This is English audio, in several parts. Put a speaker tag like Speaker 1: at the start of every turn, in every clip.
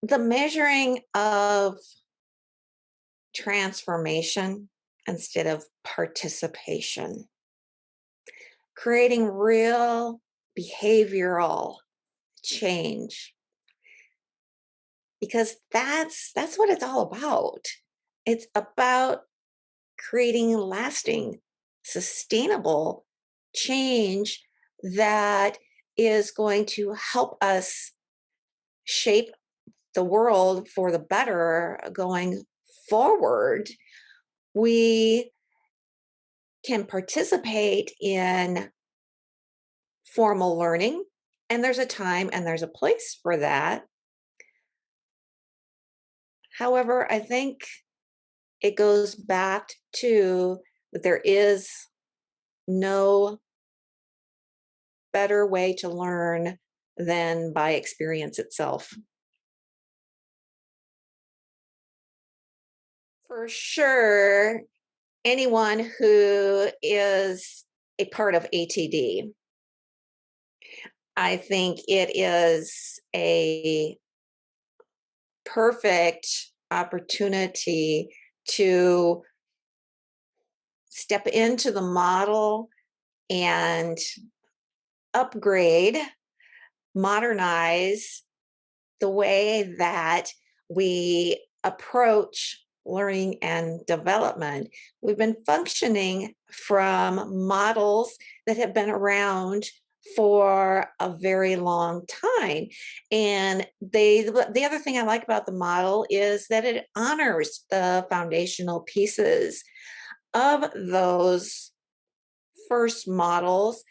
Speaker 1: The measuring of transformation instead of participation, creating real behavioral change, because that's what it's all about. It's about creating lasting, sustainable change that is going to help us shape the world for the better going forward. We can participate in formal learning, and there's a time and there's a place for that. However, I think it goes back to that there is no better way to learn than by experience itself. For sure, anyone who is a part of ATD, I think it is a perfect opportunity to step into the model and upgrade, modernize the way that we approach learning and development. We've been functioning from models that have been around for a very long time. And the other thing I like about the model is that it honors the foundational pieces of those first models,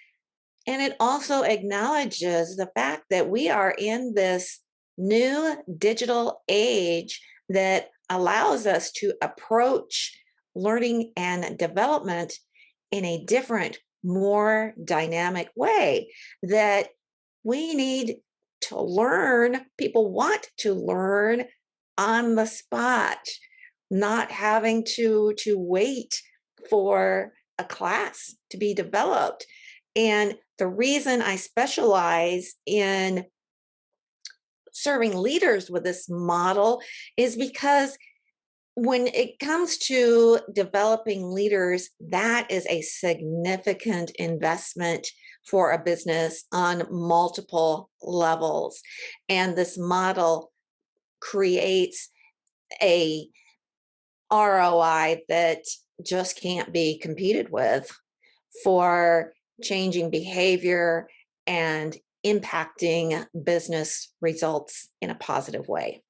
Speaker 1: and it also acknowledges the fact that we are in this new digital age that allows us to approach learning and development in a different, more dynamic way. That we need to learn, people want to learn on the spot, not having to wait for a class to be developed. And the reason I specialize in serving leaders with this model is because when it comes to developing leaders, that is a significant investment for a business on multiple levels. And this model creates a ROI that just can't be competed with for changing behavior and impacting business results in a positive way.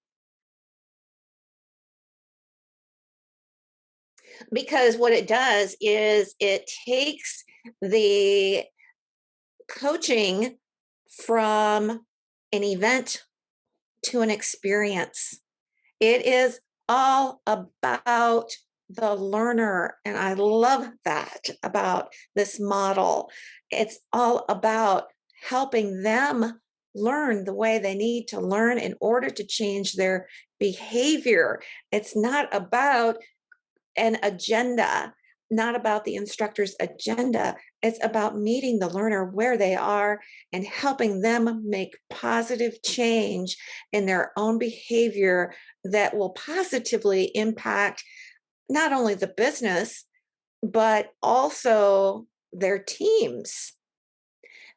Speaker 1: Because what it does is it takes the coaching from an event to an experience. It is all about the learner. And I love that about this model. It's all about helping them learn the way they need to learn in order to change their behavior. It's not about an agenda, not about the instructor's agenda. It's about meeting the learner where they are and helping them make positive change in their own behavior that will positively impact not only the business, but also their teams.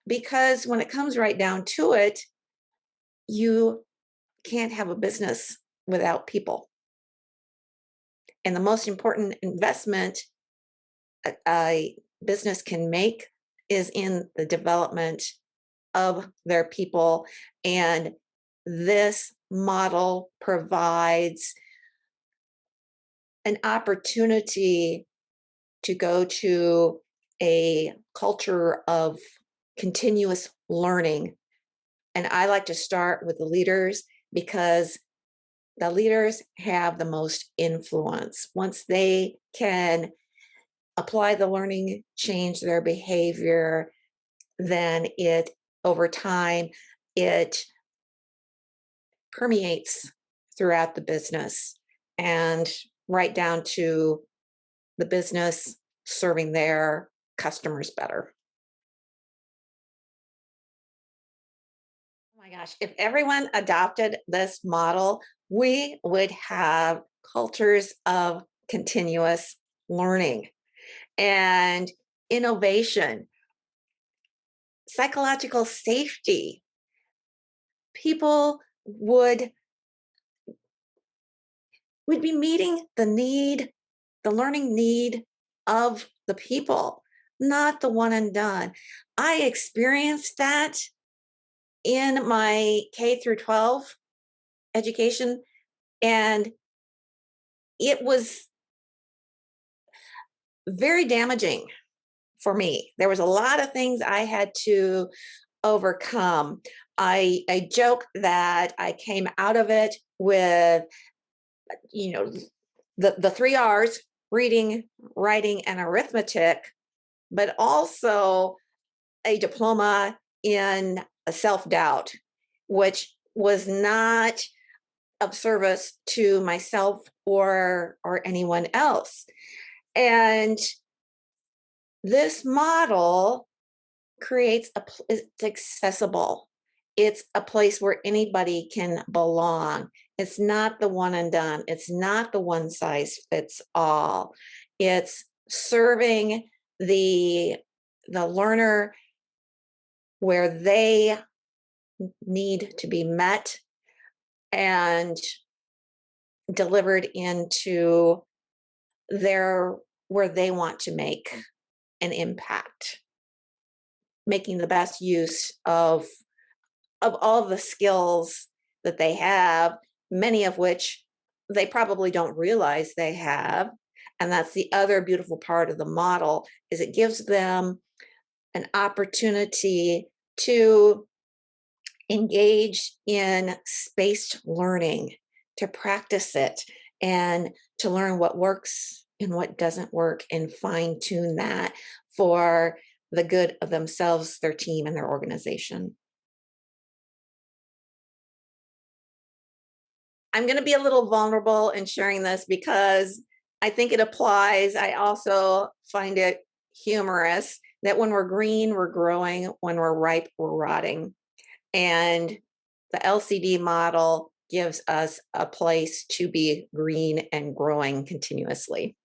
Speaker 1: Because when it comes right down to it, you can't have a business without people. And the most important investment a business can make is in the development of their people. And this model provides an opportunity to go to a culture of continuous learning. And I like to start with the leaders because the leaders have the most influence. Once they can apply the learning, change their behavior, then it over time it permeates throughout the business and right down to the business serving their customers better. my gosh, if everyone adopted this model, we would have cultures of continuous learning and innovation, psychological safety. People would be meeting the need, the learning need of the people, not the one and done. I experienced that in my K through 12 education, and it was very damaging for me. There was a lot of things I had to overcome. I joke that I came out of it with, you know, the three R's: reading, writing, and arithmetic, but also a diploma in self doubt, which was not of service to myself or anyone else. And this model creates it's accessible. It's a place where anybody can belong. It's not the one and done. It's not the one size fits all. It's serving the the learner where they need to be met and delivered into their where they want to make an impact, making the best use of all the skills that they have, many of which they probably don't realize they have. And that's the other beautiful part of the model, is it gives them an opportunity to engage in spaced learning, to practice it, and to learn what works and what doesn't work, and fine tune that for the good of themselves, their team, and their organization. I'm going to be a little vulnerable in sharing this because I think it applies. I also find it humorous that when we're green, we're growing; when we're ripe, we're rotting. And the LCD model gives us a place to be green and growing continuously.